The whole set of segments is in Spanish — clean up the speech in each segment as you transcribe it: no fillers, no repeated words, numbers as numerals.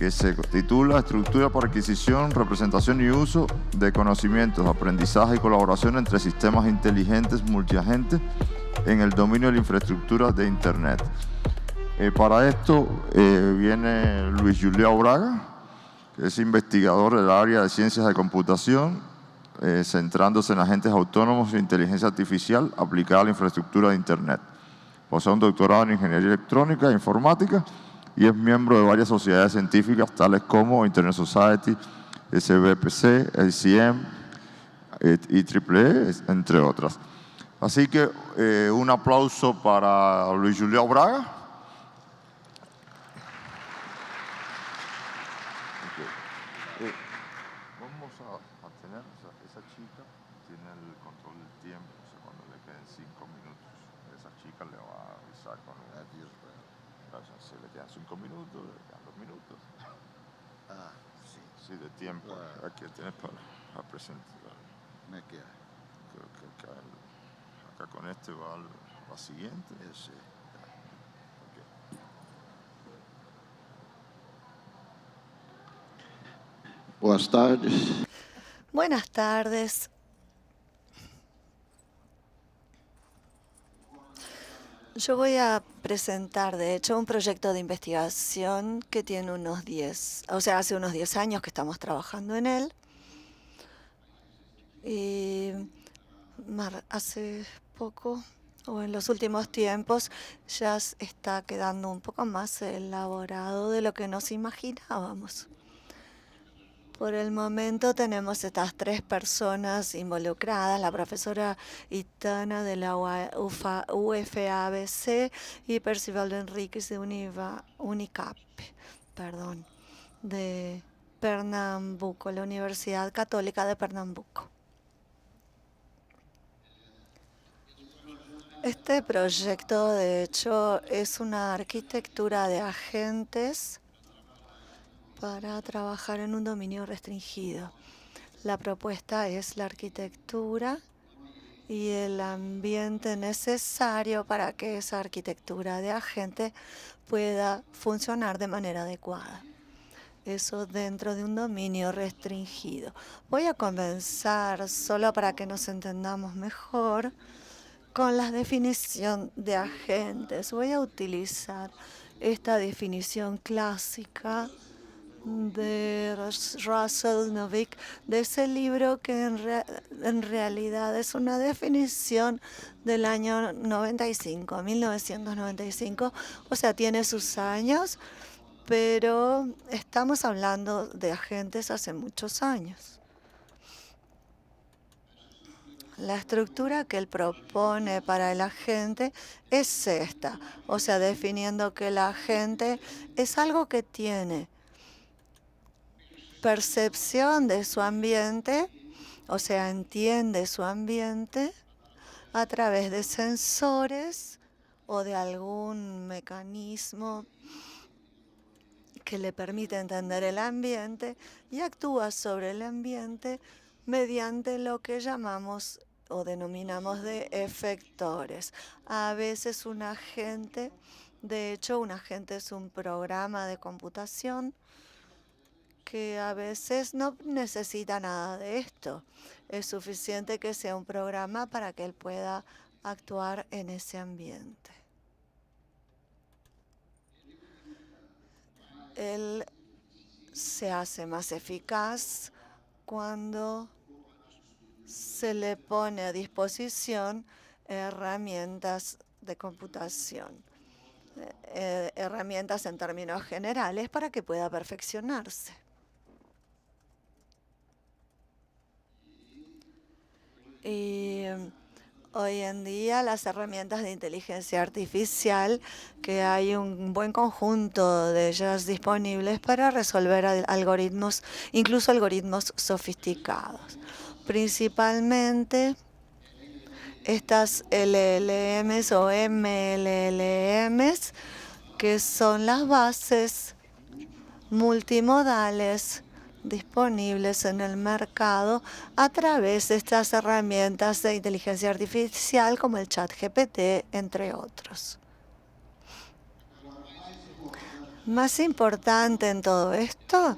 que se titula Estructura para adquisición, representación y uso de conocimientos, aprendizaje y colaboración entre sistemas inteligentes multiagentes en el dominio de la infraestructura de Internet. Para esto viene Luis Julião Braga, que es investigador del área de ciencias de computación, centrándose en agentes autónomos e inteligencia artificial aplicada a la infraestructura de Internet. Posee un doctorado en ingeniería electrónica e informática y es miembro de varias sociedades científicas tales como Internet Society, SBPC, ACM, IEEE, entre otras. Así que un aplauso para Luis Julião Braga. Vamos a tener, esa chica tiene el control del tiempo, o sea, cuando le queden 5 minutos, esa chica le va a avisar con un si le quedan 5 minutos, le quedan 2 minutos. Ah, sí. Sí, de tiempo. Aquí tienes para presentar. Me queda. Creo que acá con este va la siguiente. Ese. Okay. Boas tardes. Buenas tardes. Yo voy a presentar, de hecho, un proyecto de investigación que tiene hace unos 10 años que estamos trabajando en él. Y hace poco, o en los últimos tiempos, ya está quedando un poco más elaborado de lo que nos imaginábamos. Por el momento tenemos estas 3 personas involucradas, la profesora Itana de la UFABC y Percival Enríquez de Unicap, de Pernambuco, la Universidad Católica de Pernambuco. Este proyecto, de hecho, es una arquitectura de agentes para trabajar en un dominio restringido. La propuesta es la arquitectura y el ambiente necesario para que esa arquitectura de agente pueda funcionar de manera adecuada. Eso dentro de un dominio restringido. Voy a comenzar solo para que nos entendamos mejor con la definición de agentes. Voy a utilizar esta definición clásica de Russell Novik, de ese libro que en realidad es una definición del año 1995, o sea, tiene sus años, pero estamos hablando de agentes hace muchos años. La estructura que él propone para el agente es esta, o sea, definiendo que el agente es algo que tiene percepción de su ambiente, o sea, entiende su ambiente a través de sensores o de algún mecanismo que le permite entender el ambiente y actúa sobre el ambiente mediante lo que llamamos o denominamos de efectores. A veces un agente, de hecho, un agente es un programa de computación que a veces no necesita nada de esto. Es suficiente que sea un programa para que él pueda actuar en ese ambiente. Él se hace más eficaz cuando se le pone a disposición herramientas de computación, herramientas en términos generales para que pueda perfeccionarse. Y hoy en día las herramientas de inteligencia artificial, que hay un buen conjunto de ellas disponibles para resolver algoritmos, incluso algoritmos sofisticados. Principalmente estas LLMs o MLLMs, que son las bases multimodales disponibles en el mercado a través de estas herramientas de inteligencia artificial como el ChatGPT, entre otros. Más importante en todo esto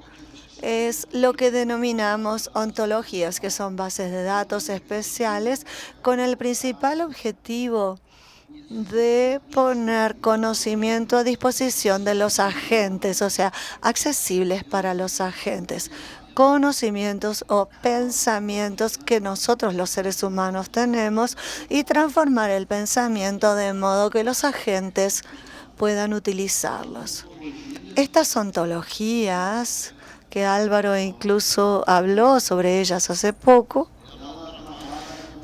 es lo que denominamos ontologías, que son bases de datos especiales con el principal objetivo de poner conocimiento a disposición de los agentes, o sea, accesibles para los agentes. Conocimientos o pensamientos que nosotros los seres humanos tenemos y transformar el pensamiento de modo que los agentes puedan utilizarlos. Estas ontologías, que Álvaro incluso habló sobre ellas hace poco,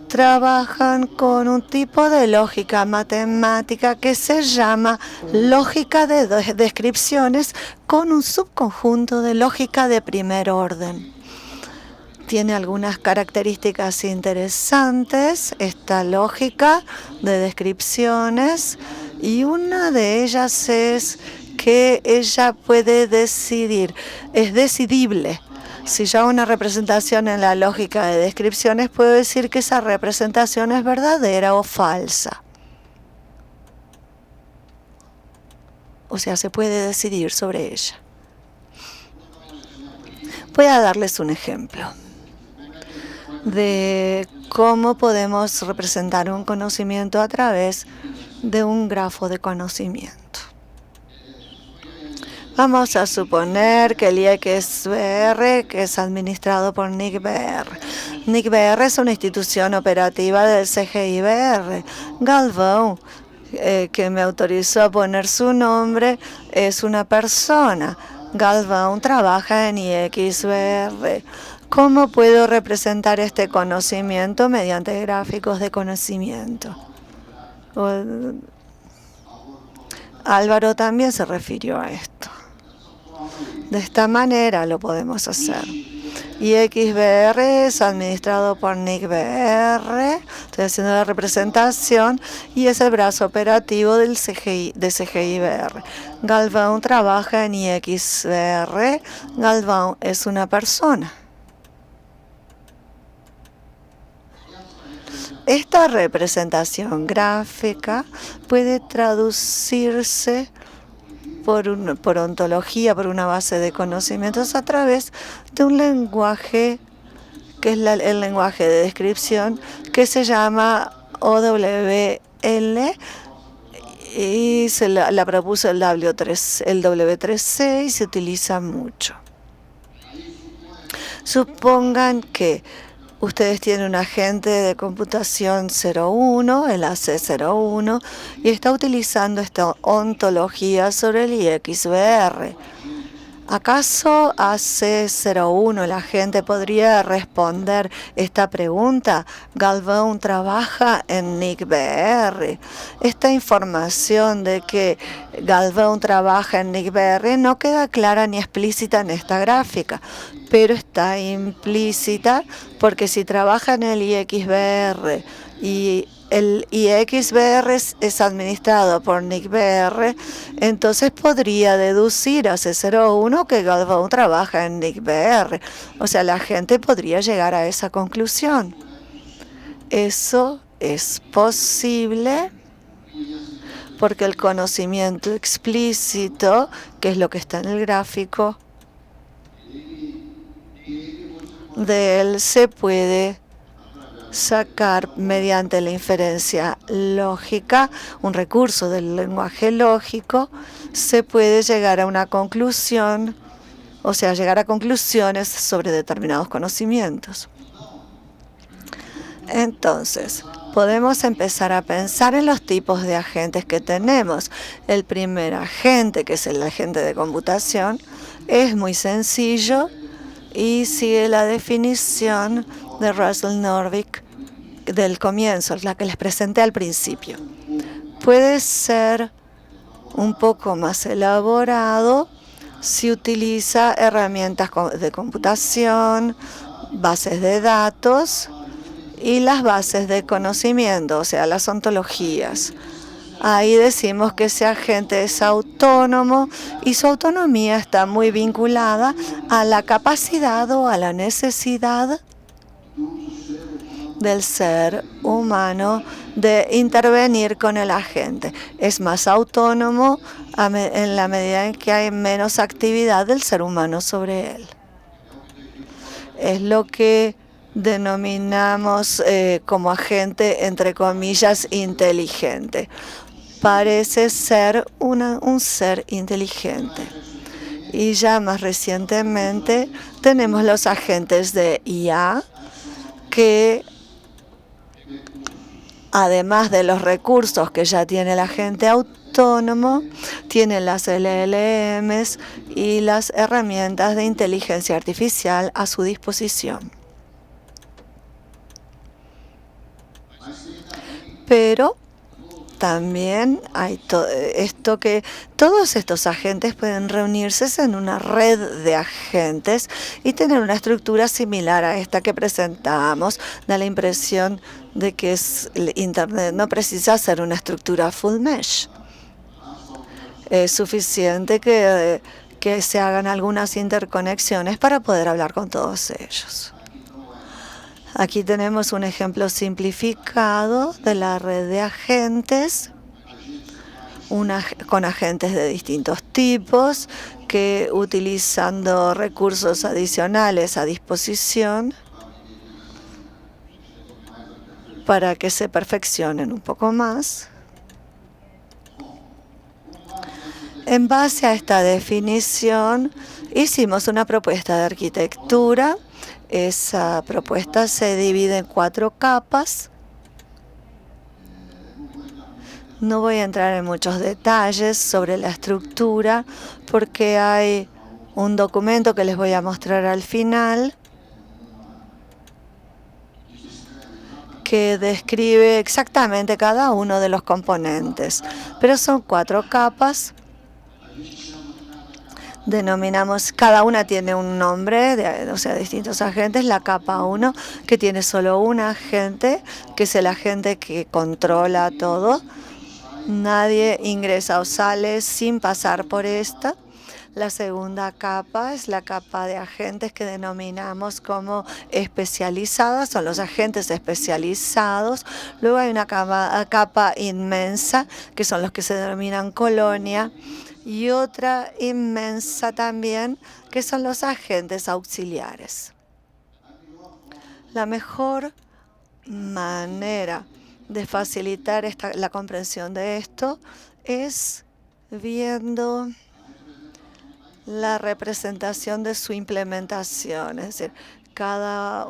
trabajan con un tipo de lógica matemática que se llama lógica de descripciones con un subconjunto de lógica de primer orden. Tiene algunas características interesantes esta lógica de descripciones y una de ellas es que ella puede decidir, es decidible. Si yo hago una representación en la lógica de descripciones, puedo decir que esa representación es verdadera o falsa. O sea, se puede decidir sobre ella. Voy a darles un ejemplo de cómo podemos representar un conocimiento a través de un grafo de conocimiento. Vamos a suponer que el IXBR, que es administrado por NICBR. NICBR es una institución operativa del CGIBR. Galvão, que me autorizó a poner su nombre, es una persona. Galvão trabaja en IXBR. ¿Cómo puedo representar este conocimiento mediante gráficos de conocimiento? Álvaro también se refirió a esto. De esta manera lo podemos hacer. IXBR es administrado por NICBR, estoy haciendo la representación, y es el brazo operativo de CGIBR. Galvão trabaja en IXBR. Galvão es una persona. Esta representación gráfica puede traducirse por ontología, por una base de conocimientos a través de un lenguaje que es el lenguaje de descripción que se llama OWL y la propuso el W3C y se utiliza mucho. Supongan que ustedes tienen un agente de computación 01, el AC01, y está utilizando esta ontología sobre el IXBR. ¿Acaso AC01, el agente, podría responder esta pregunta? Galvão trabaja en NICBR. Esta información de que Galvão trabaja en NICBR no queda clara ni explícita en esta gráfica, pero está implícita porque si trabaja en el IXBR y el IXBR es administrado por NICBR, entonces podría deducir a C01 que Galvão trabaja en NICBR. O sea, la gente podría llegar a esa conclusión. Eso es posible porque el conocimiento explícito, que es lo que está en el gráfico, de él se puede sacar mediante la inferencia lógica, un recurso del lenguaje lógico, se puede llegar a una conclusión, o sea, llegar a conclusiones sobre determinados conocimientos. Entonces, podemos empezar a pensar en los tipos de agentes que tenemos. El primer agente, que es el agente de computación, es muy sencillo y sigue la definición de Russell Norvig del comienzo, la que les presenté al principio. Puede ser un poco más elaborado si utiliza herramientas de computación, bases de datos y las bases de conocimiento, o sea, las ontologías. Ahí decimos que ese agente es autónomo y su autonomía está muy vinculada a la capacidad o a la necesidad del ser humano de intervenir con el agente. Es más autónomo en la medida en que hay menos actividad del ser humano sobre él. Es lo que denominamos como agente, entre comillas, inteligente. Parece ser un ser inteligente. Y ya más recientemente tenemos los agentes de IA que, además de los recursos que ya tiene el agente autónomo, tienen las LLMs y las herramientas de inteligencia artificial a su disposición. Pero también hay esto que todos estos agentes pueden reunirse en una red de agentes y tener una estructura similar a esta que presentamos. Da la impresión de que Internet no precisa ser una estructura full mesh. Es suficiente que se hagan algunas interconexiones para poder hablar con todos ellos. Aquí tenemos un ejemplo simplificado de la red de agentes, con agentes de distintos tipos que, utilizando recursos adicionales a disposición para que se perfeccionen un poco más. En base a esta definición, hicimos una propuesta de arquitectura. Esa propuesta se divide en 4 capas. No voy a entrar en muchos detalles sobre la estructura porque hay un documento que les voy a mostrar al final que describe exactamente cada uno de los componentes. Pero son 4 capas. Denominamos, cada una tiene un nombre, o sea, distintos agentes. La capa 1, que tiene solo un agente, que es el agente que controla todo. Nadie ingresa o sale sin pasar por esta. La segunda capa es la capa de agentes que denominamos como especializadas, son los agentes especializados. Luego hay una capa inmensa, que son los que se denominan colonia. Y otra inmensa también, que son los agentes auxiliares. La mejor manera de facilitar la comprensión de esto es viendo la representación de su implementación. Es decir, cada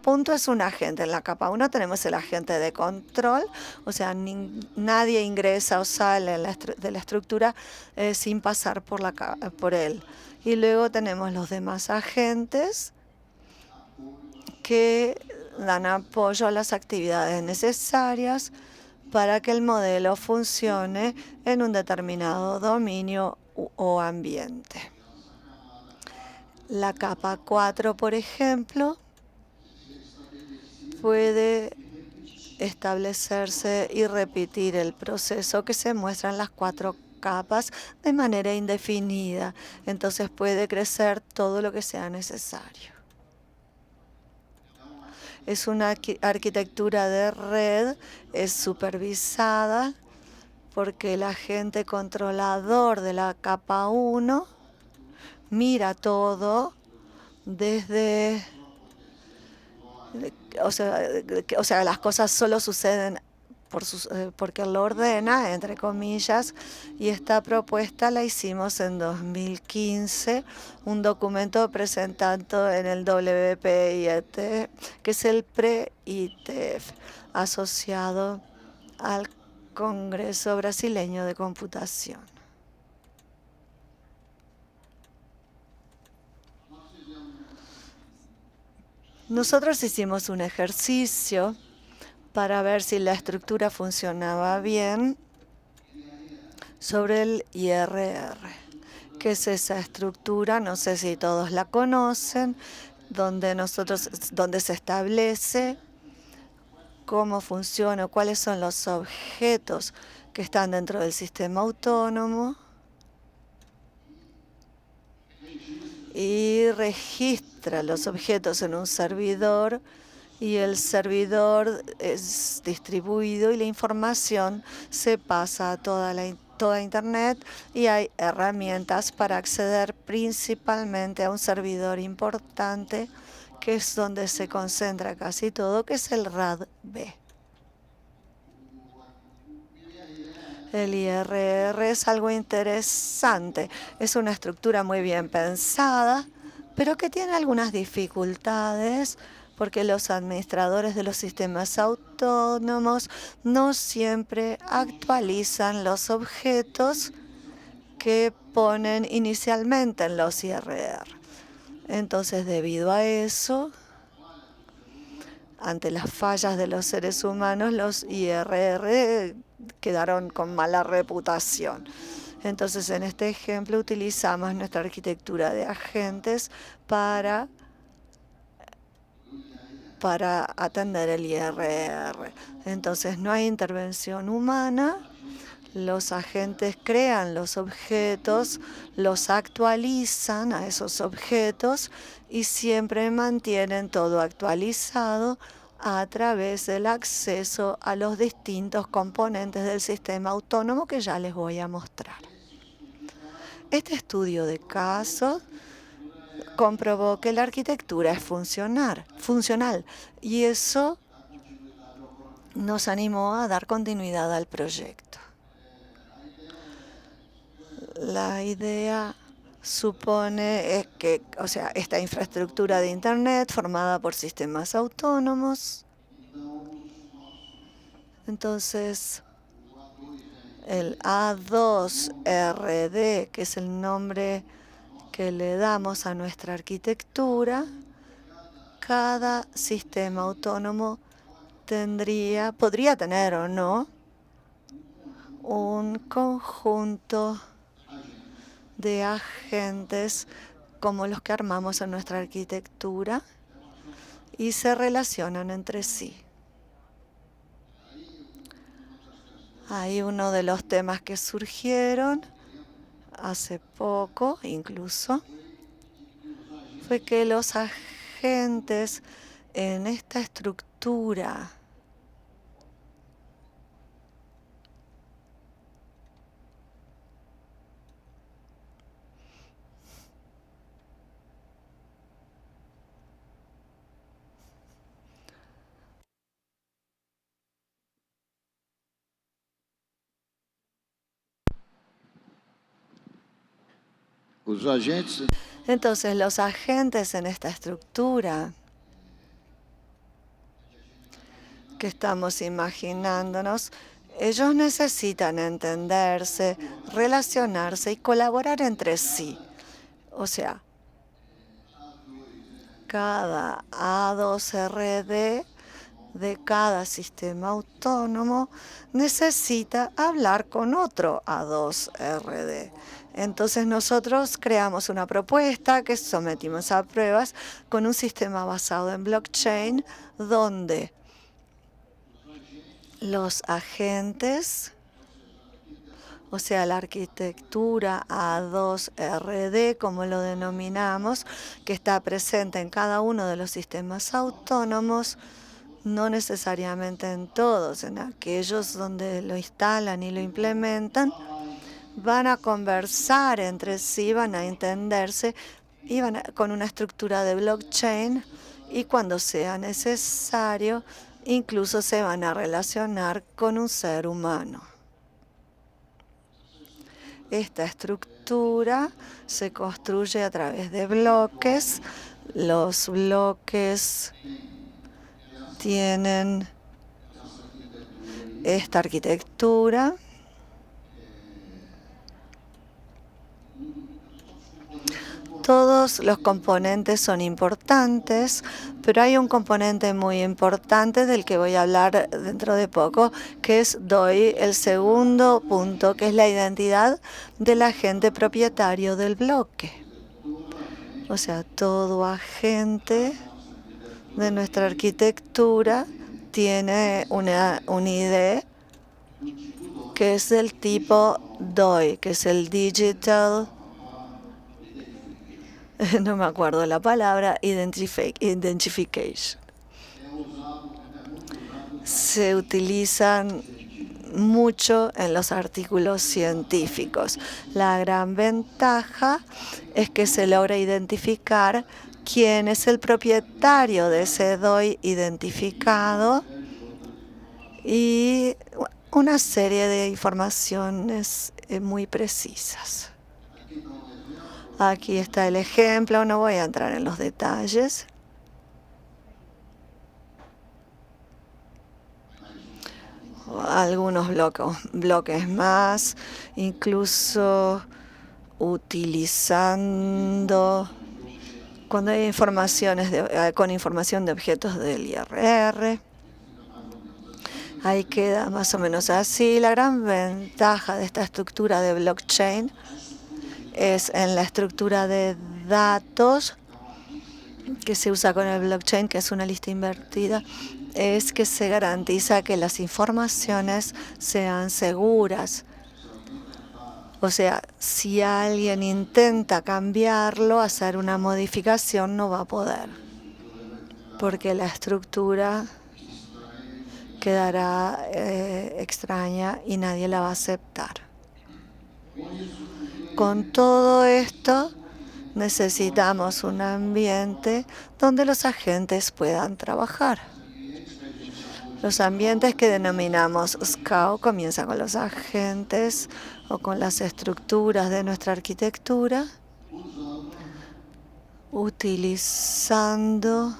punto es un agente. En la capa 1 tenemos el agente de control, o sea, nadie ingresa o sale de la estructura sin pasar por él. Y luego tenemos los demás agentes que dan apoyo a las actividades necesarias para que el modelo funcione en un determinado dominio o ambiente. La capa 4, por ejemplo, puede establecerse y repetir el proceso que se muestra en las 4 capas de manera indefinida. Entonces puede crecer todo lo que sea necesario. Es una arquitectura de red, es supervisada porque el agente controlador de la capa 1 mira todo desde, o sea, las cosas solo suceden porque él lo ordena, entre comillas, y esta propuesta la hicimos en 2015, un documento presentado en el WPIT, que es el pre-ITF, asociado al Congreso Brasileño de Computación. Nosotros hicimos un ejercicio para ver si la estructura funcionaba bien sobre el IRR. ¿Qué es esa estructura? No sé si todos la conocen, donde se establece cómo funciona, cuáles son los objetos que están dentro del sistema autónomo y registra los objetos en un servidor y el servidor es distribuido y la información se pasa a toda Internet, y hay herramientas para acceder principalmente a un servidor importante, que es donde se concentra casi todo, que es el RAD-B. El IRR es algo interesante, es una estructura muy bien pensada, pero que tiene algunas dificultades porque los administradores de los sistemas autónomos no siempre actualizan los objetos que ponen inicialmente en los IRR. Entonces, debido a eso, ante las fallas de los seres humanos, los IRR quedaron con mala reputación. Entonces, en este ejemplo utilizamos nuestra arquitectura de agentes para atender el IRR. Entonces, no hay intervención humana. Los agentes crean los objetos, los actualizan a esos objetos y siempre mantienen todo actualizado a través del acceso a los distintos componentes del sistema autónomo que ya les voy a mostrar. Este estudio de casos comprobó que la arquitectura es funcional, y eso nos animó a dar continuidad al proyecto. La idea supone que, esta infraestructura de Internet formada por sistemas autónomos. Entonces, el A2RD, que es el nombre que le damos a nuestra arquitectura, cada sistema autónomo podría tener o no un conjunto de agentes como los que armamos en nuestra arquitectura y se relacionan entre sí. Hay uno de los temas que surgieron hace poco, incluso, fue que los agentes en esta estructura Entonces, los agentes en esta estructura que estamos imaginándonos, ellos necesitan entenderse, relacionarse y colaborar entre sí. O sea, cada A2RD de cada sistema autónomo necesita hablar con otro A2RD. Entonces nosotros creamos una propuesta que sometimos a pruebas con un sistema basado en blockchain, donde los agentes, o sea, la arquitectura A2RD, como lo denominamos, que está presente en cada uno de los sistemas autónomos, no necesariamente en todos, en aquellos donde lo instalan y lo implementan, van a conversar entre sí, van a entenderse y con una estructura de blockchain, y cuando sea necesario, incluso se van a relacionar con un ser humano. Esta estructura se construye a través de bloques. Los bloques tienen esta arquitectura. Todos los componentes son importantes, pero hay un componente muy importante del que voy a hablar dentro de poco, que es DOI, el segundo punto, que es la identidad del agente propietario del bloque. O sea, todo agente de nuestra arquitectura tiene un ID que es del tipo DOI, que es el Digital, no me acuerdo la palabra, Identification. se utilizan mucho en los artículos científicos. La gran ventaja es que se logra identificar quién es el propietario de ese DOI identificado y una serie de informaciones muy precisas. Aquí está el ejemplo, no voy a entrar en los detalles. Algunos bloques más, incluso utilizando cuando hay con información de objetos del IRR. Ahí queda más o menos así. La gran ventaja de esta estructura de blockchain es en la estructura de datos que se usa con el blockchain, que es una lista invertida, es que se garantiza que las informaciones sean seguras. O sea, si alguien intenta cambiarlo, hacer una modificación, no va a poder, porque la estructura quedará extraña y nadie la va a aceptar. Con todo esto, necesitamos un ambiente donde los agentes puedan trabajar. Los ambientes que denominamos SCAO comienzan con los agentes o con las estructuras de nuestra arquitectura, utilizando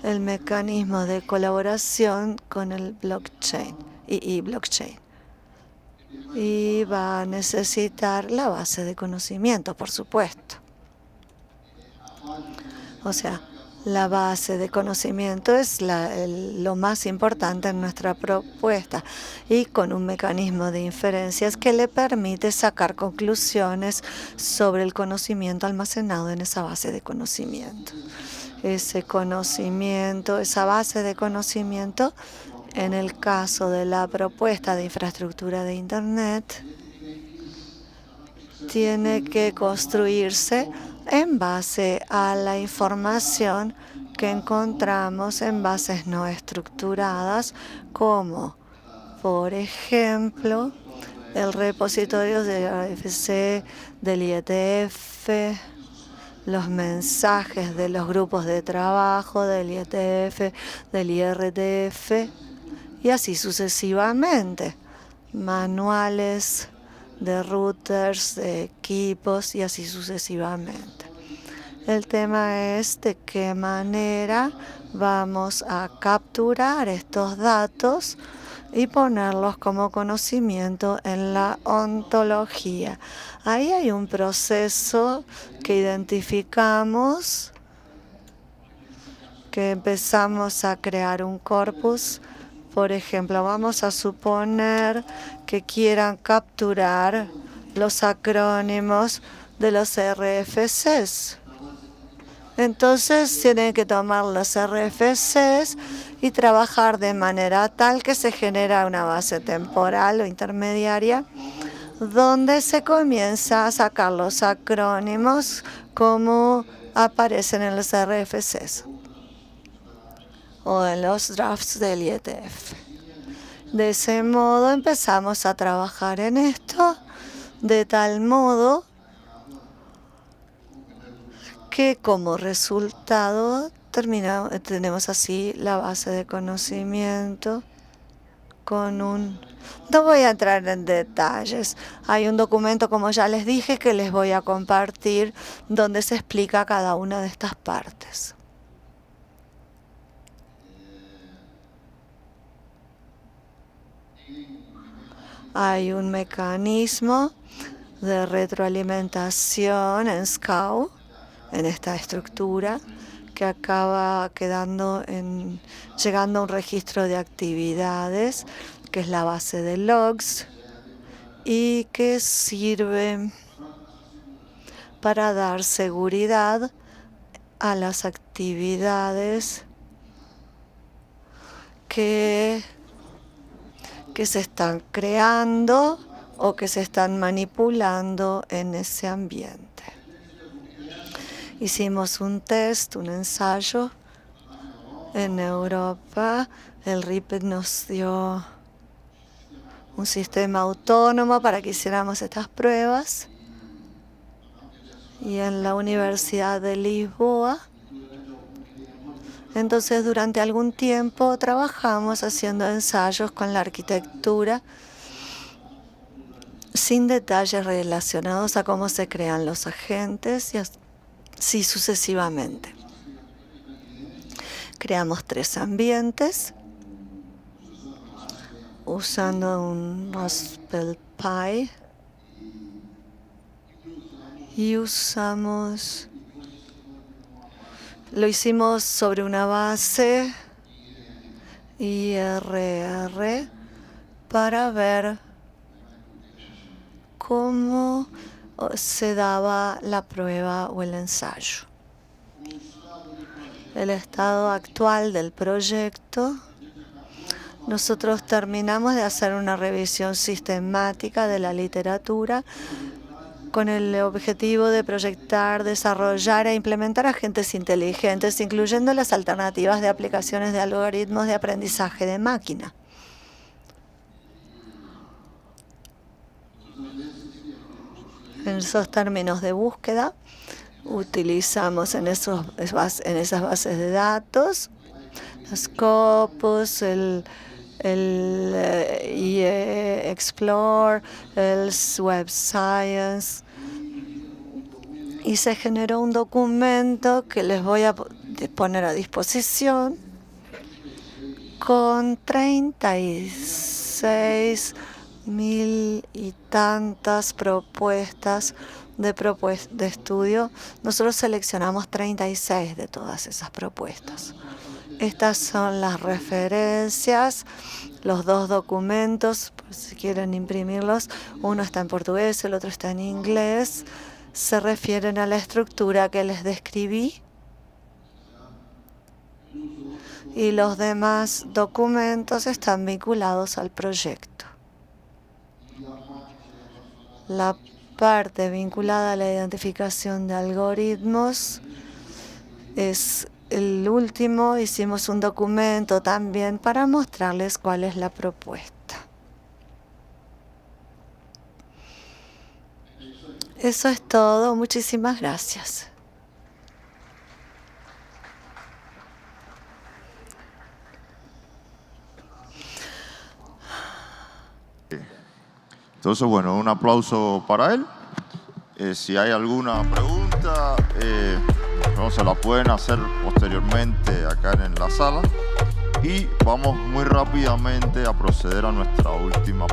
el mecanismo de colaboración con el blockchain y blockchain. Y va a necesitar la base de conocimiento, por supuesto. O sea, la base de conocimiento es lo más importante en nuestra propuesta, y con un mecanismo de inferencias que le permite sacar conclusiones sobre el conocimiento almacenado en esa base de conocimiento. Ese conocimiento, esa base de conocimiento, en el caso de la propuesta de infraestructura de Internet, tiene que construirse en base a la información que encontramos en bases no estructuradas, como, por ejemplo, el repositorio de RFC, del IETF, los mensajes de los grupos de trabajo del IETF, del IRTF, y así sucesivamente. Manuales de routers, de equipos y así sucesivamente. El tema es de qué manera vamos a capturar estos datos y ponerlos como conocimiento en la ontología. Ahí hay un proceso que identificamos, que empezamos a crear un corpus. Por ejemplo, vamos a suponer que quieran capturar los acrónimos de los RFCs. Entonces tienen que tomar los RFCs y trabajar de manera tal que se genera una base temporal o intermediaria donde se comienza a sacar los acrónimos como aparecen en los RFCs o en los drafts del IETF. De ese modo empezamos a trabajar en esto, de tal modo que como resultado tenemos así la base de conocimiento con un... No voy a entrar en detalles. Hay un documento, como ya les dije, que les voy a compartir donde se explica cada una de estas partes. Hay un mecanismo de retroalimentación en SCAO, en esta estructura, que acaba llegando a un registro de actividades, que es la base de logs, y que sirve para dar seguridad a las actividades que se están creando o que se están manipulando en ese ambiente. Hicimos un test, un ensayo, En Europa, el RIPET nos dio un sistema autónomo para que hiciéramos estas pruebas. Y en la Universidad de Lisboa, entonces durante algún tiempo trabajamos haciendo ensayos con la arquitectura sin detalles relacionados a cómo se crean los agentes y así sucesivamente. Creamos 3 ambientes usando un Raspberry Pi y lo hicimos sobre una base IRR para ver cómo se daba la prueba o el ensayo. El estado actual del proyecto, nosotros terminamos de hacer una revisión sistemática de la literatura con el objetivo de proyectar, desarrollar e implementar agentes inteligentes, incluyendo las alternativas de aplicaciones de algoritmos de aprendizaje de máquina. En esos términos de búsqueda, utilizamos en esas bases de datos los Scopus, el IE Explore, el Web Science, y se generó un documento que les voy a poner a disposición con 36.000 y tantas propuestas de estudio. Nosotros seleccionamos 36 de todas esas propuestas. Estas son las referencias, los 2 documentos, por si quieren imprimirlos. Uno está en portugués, el otro está en inglés. Se refieren a la estructura que les describí. Y los demás documentos están vinculados al proyecto. La parte vinculada a la identificación de algoritmos es el último. Hicimos un documento también para mostrarles cuál es la propuesta. Eso es todo. Muchísimas gracias. Entonces, bueno, un aplauso para él. Si hay alguna pregunta, no se la pueden hacer posteriormente acá en la sala. Y vamos muy rápidamente a proceder a nuestra última presentación.